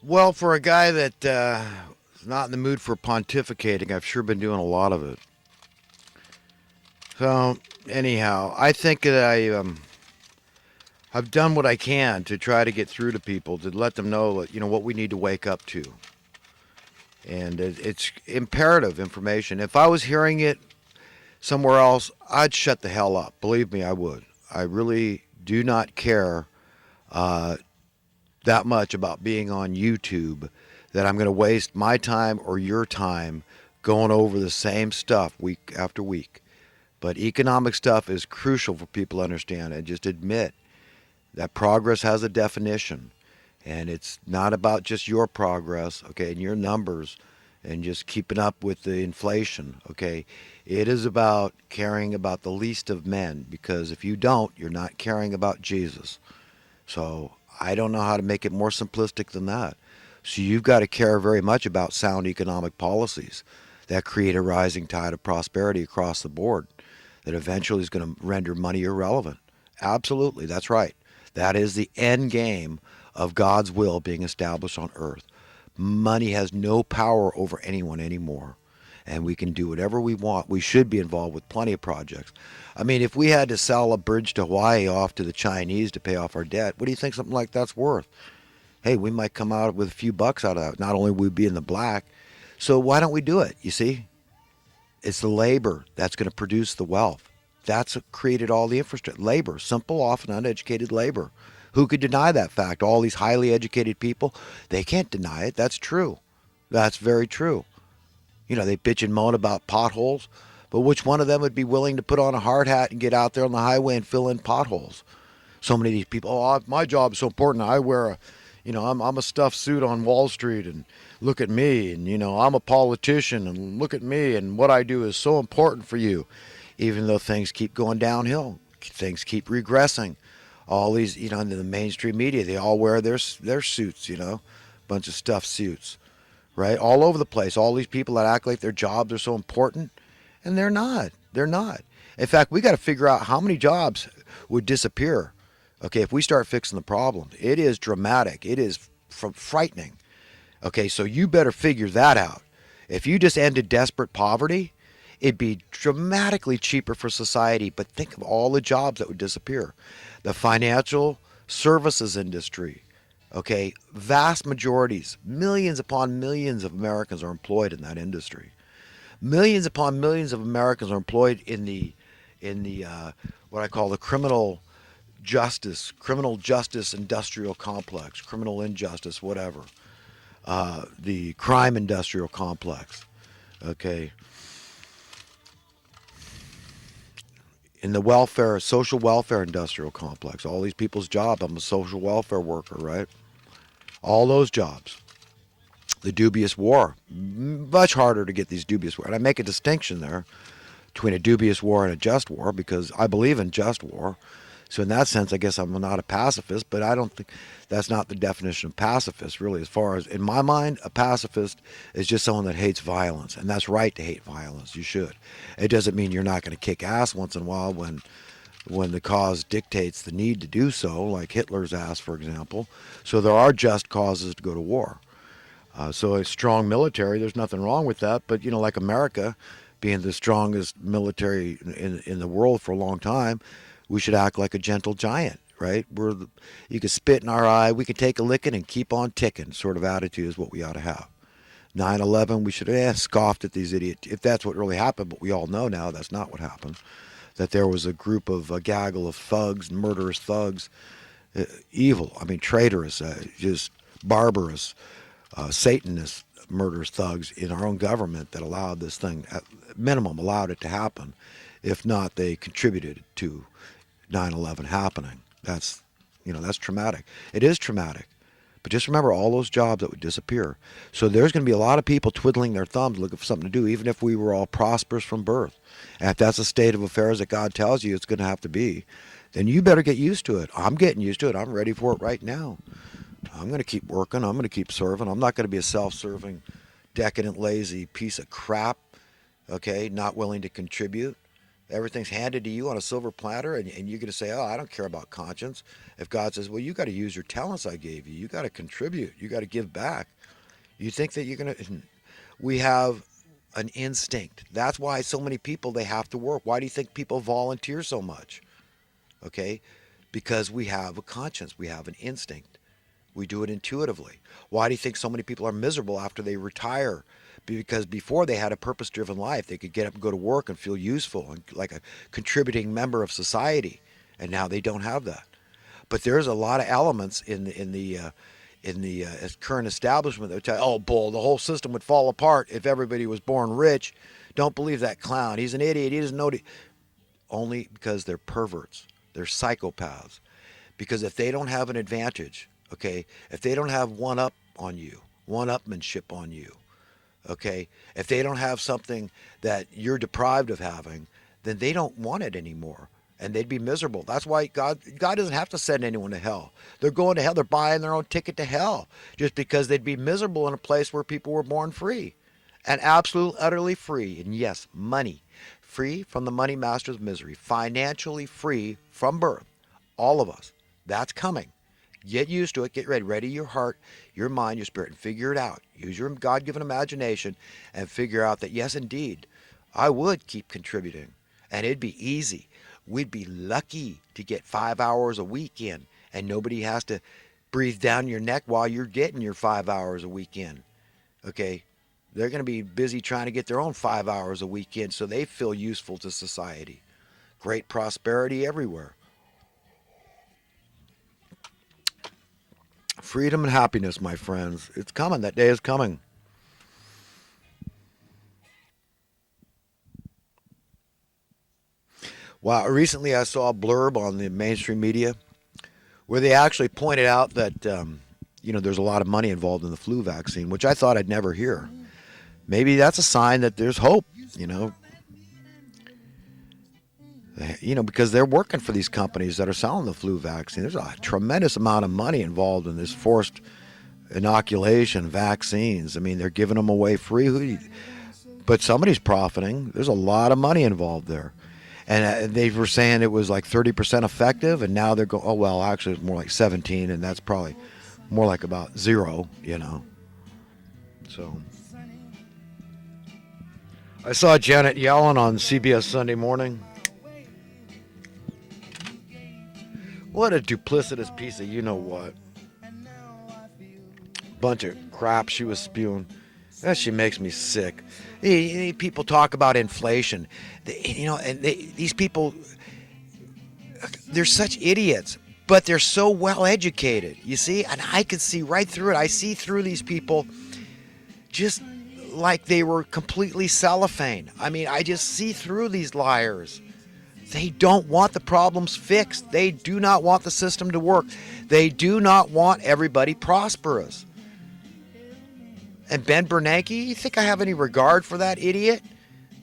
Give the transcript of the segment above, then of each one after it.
Well, for a guy that is not in the mood for pontificating, I've sure been doing a lot of it. So, anyhow, I think that I've done what I can to try to get through to people to let them know that what we need to wake up to, and it's imperative information. If I was hearing it somewhere else, I'd shut the hell up. Believe me, I would. I really do not care uh, that much about being on YouTube that I'm going to waste my time or your time going over the same stuff week after week. But economic stuff is crucial for people to understand and just admit that progress has a definition. And it's not about just your progress, okay, and your numbers and just keeping up with the inflation, okay. It is about caring about the least of men, because if you don't, you're not caring about Jesus. So I don't know how to make it more simplistic than that. So you've got to care very much about sound economic policies that create a rising tide of prosperity across the board that eventually is going to render money irrelevant. Absolutely, that's right. That is the end game of God's will being established on earth. Money has no power over anyone anymore. And we can do whatever we want. We should be involved with plenty of projects. I mean, if we had to sell a bridge to Hawaii off to the Chinese to pay off our debt, what do you think something like that's worth? Hey, we might come out with a few bucks out of that. Not only would we be in the black, so why don't we do it? You see, it's the labor that's going to produce the wealth. That's what created all the infrastructure. Labor, simple, often uneducated labor. Who could deny that fact? All these highly educated people, they can't deny it. That's true. That's very true. They bitch and moan about potholes, but which one of them would be willing to put on a hard hat and get out there on the highway and fill in potholes? So many of these people, oh, my job is so important. I wear I'm a stuffed suit on Wall Street, and look at me, and I'm a politician, and look at me, and what I do is so important for you, even though things keep going downhill, things keep regressing. All these, in the mainstream media, they all wear their suits, bunch of stuffed suits, right? All over the place. All these people that act like their jobs are so important, and they're not. They're not. In fact, we got to figure out how many jobs would disappear. Okay, if we start fixing the problems, it is dramatic. It is frightening. Okay, so you better figure that out. If you just ended desperate poverty, it'd be dramatically cheaper for society. But think of all the jobs that would disappear. The financial services industry, okay, vast majorities, millions upon millions of Americans are employed in that industry. Millions upon millions of Americans are employed in the what I call the criminal justice industrial complex, criminal injustice, whatever, the crime industrial complex. Okay, in the social welfare industrial complex, all these people's jobs. I'm a social welfare worker, right? All those jobs. The dubious war, much harder to get these dubious war. And I make a distinction there between a dubious war and a just war because I believe in just war. So in that sense, I guess I'm not a pacifist, but I don't think that's not the definition of pacifist, really. As far as, in my mind, a pacifist is just someone that hates violence, and that's right to hate violence. You should. It doesn't mean you're not going to kick ass once in a while when the cause dictates the need to do so, like Hitler's ass, for example. So there are just causes to go to war. So a strong military, there's nothing wrong with that. But like America, being the strongest military in the world for a long time, we should act like a gentle giant, right? You can spit in our eye, we can take a licking and keep on ticking. Sort of attitude is what we ought to have. 9/11, we should have scoffed at these idiots if that's what really happened. But we all know now that's not what happened. That there was a gaggle of thugs, murderous thugs, evil. I mean, traitorous, just barbarous Satanist murderous thugs in our own government that allowed this thing, at minimum, allowed it to happen. If not, they contributed to 9/11 happening. That's traumatic. It is traumatic. But just remember all those jobs that would disappear. So there's going to be a lot of people twiddling their thumbs looking for something to do, even if we were all prosperous from birth. And if that's the state of affairs that God tells you it's going to have to be, then you better get used to it. I'm getting used to it. I'm ready for it right now. I'm going to keep working. I'm going to keep serving. I'm not going to be a self-serving, decadent, lazy piece of crap, okay, not willing to contribute. Everything's handed to you on a silver platter, and you're going to say, oh, I don't care about conscience. If God says, well, you got to use your talents I gave you. You got to contribute. You got to give back. You think that you're going to. We have an instinct. That's why so many people, they have to work. Why do you think people volunteer so much? Okay? Because we have a conscience. We have an instinct. We do it intuitively. Why do you think so many people are miserable after they retire? Because before they had a purpose driven life, they could get up and go to work and feel useful and like a contributing member of society. And now they don't have that. But there's a lot of elements in the current establishment that would tell you, oh, bull, the whole system would fall apart if everybody was born rich. Don't believe that clown. He's an idiot. He doesn't know. Only because they're perverts. They're psychopaths. Because if they don't have an advantage, okay, if they don't have one up on you, one upmanship on you, okay, if they don't have something that you're deprived of having, then they don't want it anymore. And they'd be miserable. That's why God doesn't have to send anyone to hell. They're going to hell. They're buying their own ticket to hell just because they'd be miserable in a place where people were born free and absolutely, utterly free. And yes, money. Free from the money master's misery. Financially free from birth. All of us. That's coming. Get used to it. Get ready. Ready your heart, your mind, your spirit, and figure it out. Use your God-given imagination and figure out that, yes, indeed, I would keep contributing. And it'd be easy. We'd be lucky to get 5 hours a week in, and nobody has to breathe down your neck while you're getting your 5 hours a week in. Okay? They're going to be busy trying to get their own 5 hours a week in so they feel useful to society. Great prosperity everywhere. Freedom and happiness, my friends. It's coming. That day is coming. Wow. Recently, I saw a blurb on the mainstream media where they actually pointed out that, there's a lot of money involved in the flu vaccine, which I thought I'd never hear. Maybe that's a sign that there's hope, because they're working for these companies that are selling the flu vaccine. There's a tremendous amount of money involved in this forced inoculation vaccines. I mean, they're giving them away free, but somebody's profiting. There's a lot of money involved there. And they were saying it was like 30% effective, and now they're going, oh, well, actually, it's more like 17, and that's probably more like about zero, So I saw Janet Yellen on CBS Sunday Morning. What a duplicitous piece of you-know-what. Bunch of crap she was spewing. That she makes me sick. People talk about inflation. These people, they're such idiots, but they're so well educated, you see? And I can see right through it. I see through these people just like they were completely cellophane. I mean, I just see through these liars. They don't want the problems fixed. They do not want the system to work. They do not want everybody prosperous. And Ben Bernanke, you think I have any regard for that idiot?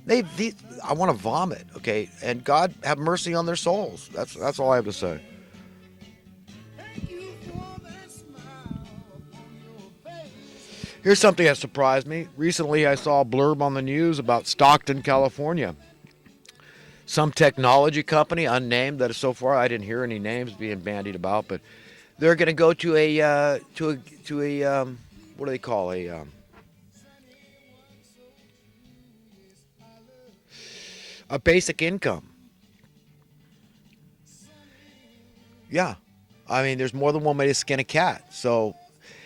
I want to vomit, okay? And God have mercy on their souls. That's all I have to say. Here's something that surprised me. Recently, I saw a blurb on the news about Stockton, California. Some technology company, unnamed, that is so far I didn't hear any names being bandied about, but they're going to go to a what do they call a basic income. Yeah, I mean, there's more than one way to skin a cat. So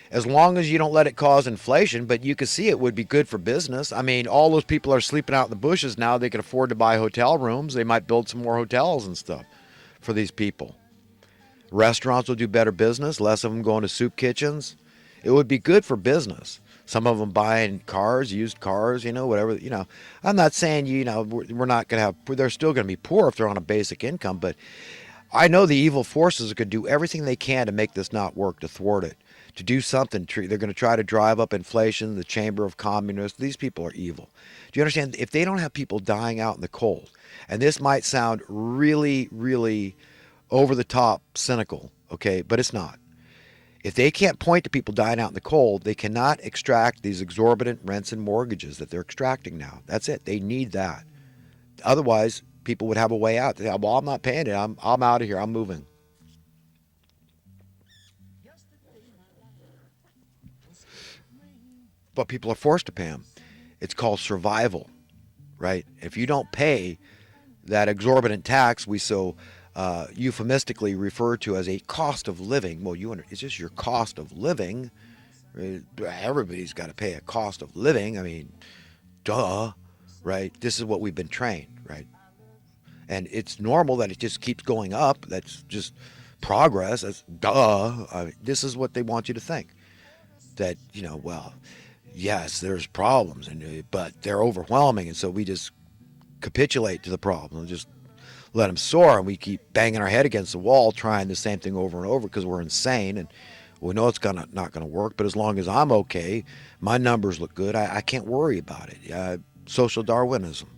as long as you don't let it cause inflation, but you can see it would be good for business. I mean, all those people are sleeping out in the bushes now. They can afford to buy hotel rooms. They might build some more hotels and stuff for these people. Restaurants will do better business, less of them going to soup kitchens. It would be good for business. Some of them buying cars, used cars, whatever, I'm not saying, we're not going to have, they're still going to be poor if they're on a basic income, but I know the evil forces are going to do everything they can to make this not work, to thwart it, to do something. They're going to try to drive up inflation, the Chamber of Communists. These people are evil. Do you understand? If they don't have people dying out in the cold, and this might sound really, really over the top cynical, okay, but it's not. If they can't point to people dying out in the cold, they cannot extract these exorbitant rents and mortgages that they're extracting now. That's it. They need that. Otherwise, people would have a way out. They say, well, I'm not paying it. I'm out of here. I'm moving. But people are forced to pay them. It's called survival, right? If you don't pay that exorbitant tax we so euphemistically refer to as a cost of living, well, it's just your cost of living. Everybody's got to pay a cost of living. I mean, duh, right? This is what we've been trained, right? And it's normal that it just keeps going up. That's just progress. That's duh. This is what they want you to think. That, well, yes, there's problems, but they're overwhelming, and so we just capitulate to the problem and just let them soar, and we keep banging our head against the wall trying the same thing over and over because we're insane, and we know it's not gonna work. But as long as I'm okay, my numbers look good, I can't worry about it. Social Darwinism.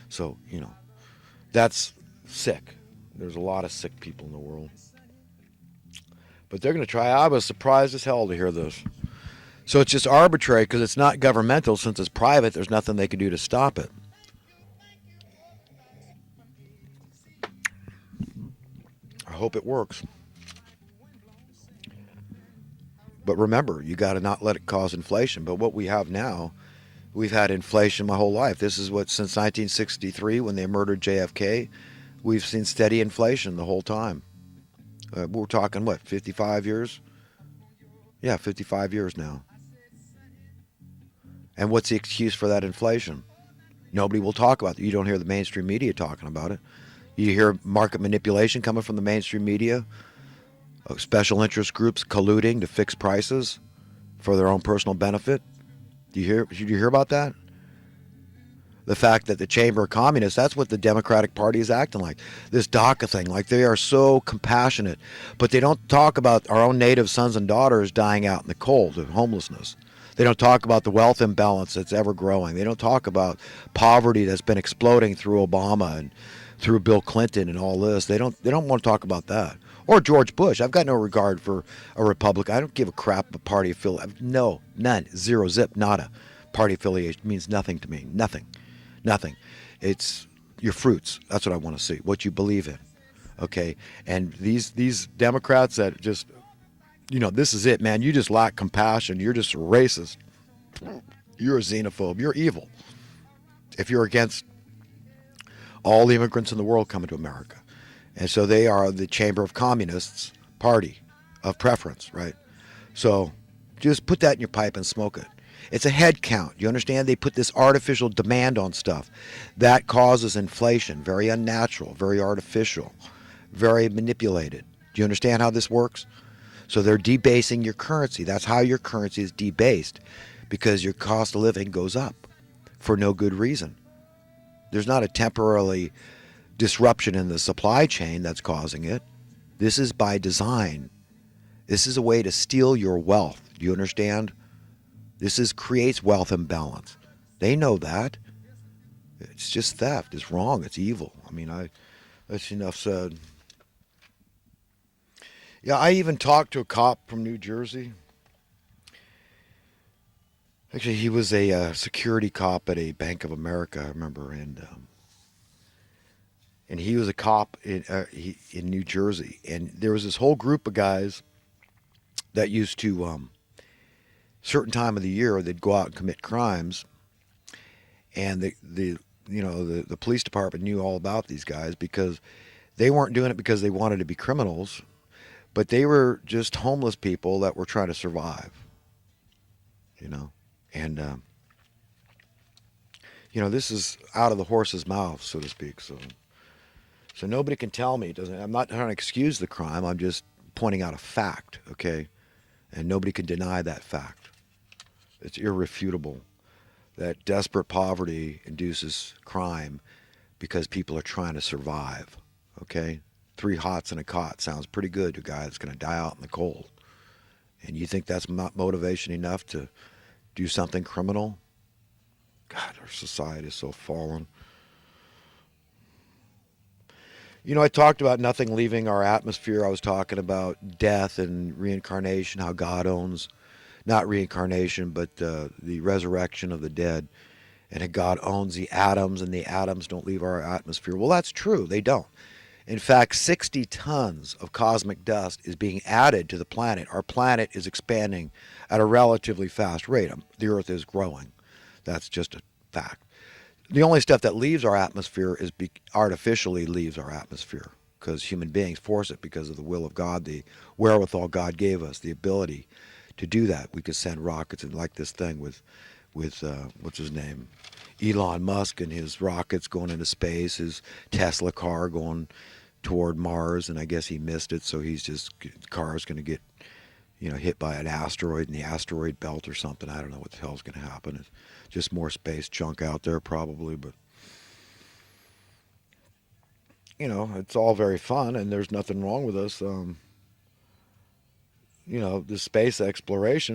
So that's sick. There's a lot of sick people in the world, but they're gonna try. I was surprised as hell to hear this. So it's just arbitrary because it's not governmental. Since it's private, there's nothing they can do to stop it. I hope it works. But remember, you got to not let it cause inflation. But what we have now, we've had inflation my whole life. This is what, since 1963, when they murdered JFK, we've seen steady inflation the whole time. We're talking, what, 55 years? Yeah, 55 years now. And what's the excuse for that inflation? Nobody will talk about it. You don't hear the mainstream media talking about it. You hear market manipulation coming from the mainstream media, special interest groups colluding to fix prices for their own personal benefit. Did you hear about that? The fact that the Chamber of Communists, that's what the Democratic Party is acting like. This DACA thing, like they are so compassionate, but they don't talk about our own native sons and daughters dying out in the cold of homelessness. They don't talk about the wealth imbalance that's ever growing. They don't talk about poverty that's been exploding through Obama and through Bill Clinton and all this. They don't want to talk about that. Or George Bush. I've got no regard for a Republican. I don't give a crap about party affiliation. No, none, zero, zip, nada. Party affiliation means nothing to me. Nothing. It's your fruits. That's what I want to see. What you believe in. Okay? And these Democrats that just, this is it, man. You just lack compassion. You're just a racist. You're a xenophobe. You're evil. If you're against all the immigrants in the world coming to America. And so they are the Chamber of Communists party of preference, right? So just put that in your pipe and smoke it. It's a head count. You understand? They put this artificial demand on stuff. That causes inflation. Very unnatural, very artificial, very manipulated. Do you understand how this works? So they're debasing your currency. That's how your currency is debased, because your cost of living goes up for no good reason. There's not a temporarily disruption in the supply chain that's causing it. This is by design. This is a way to steal your wealth. Do you understand? This creates wealth imbalance. They know that. It's just theft. It's wrong. It's evil. I mean, that's enough said. Yeah, I even talked to a cop from New Jersey. Actually, he was a security cop at a Bank of America, I remember, and he was a cop in New Jersey, and there was this whole group of guys that used to, certain time of the year, they'd go out and commit crimes, and the police department knew all about these guys because they weren't doing it because they wanted to be criminals, but they were just homeless people that were trying to survive, and this is out of the horse's mouth, so to speak. So nobody can tell me. I'm not trying to excuse the crime. I'm just pointing out a fact, okay? And nobody can deny that fact. It's irrefutable that desperate poverty induces crime because people are trying to survive, okay? 3 hots in a cot sounds pretty good to a guy that's going to die out in the cold. And you think that's not motivation enough to do something criminal? God, our society is so fallen. I talked about nothing leaving our atmosphere. I was talking about death and reincarnation, how God owns, not reincarnation, but the resurrection of the dead. and that God owns the atoms and the atoms don't leave our atmosphere. Well, that's true. They don't. In fact, 60 tons of cosmic dust is being added to the planet. Our planet is expanding at a relatively fast rate. The Earth is growing. That's just a fact. The only stuff that leaves our atmosphere is artificially leaves our atmosphere because human beings force it because of the will of God, the wherewithal God gave us, the ability to do that. We could send rockets and like this thing with what's his name, Elon Musk and his rockets going into space, his Tesla car going toward Mars, and I guess he missed it, so he's just the car is going to get hit by an asteroid in the asteroid belt or something. I don't know what the hell's going to happen. It's just more space junk out there probably, but it's all very fun, and there's nothing wrong with us. The space exploration.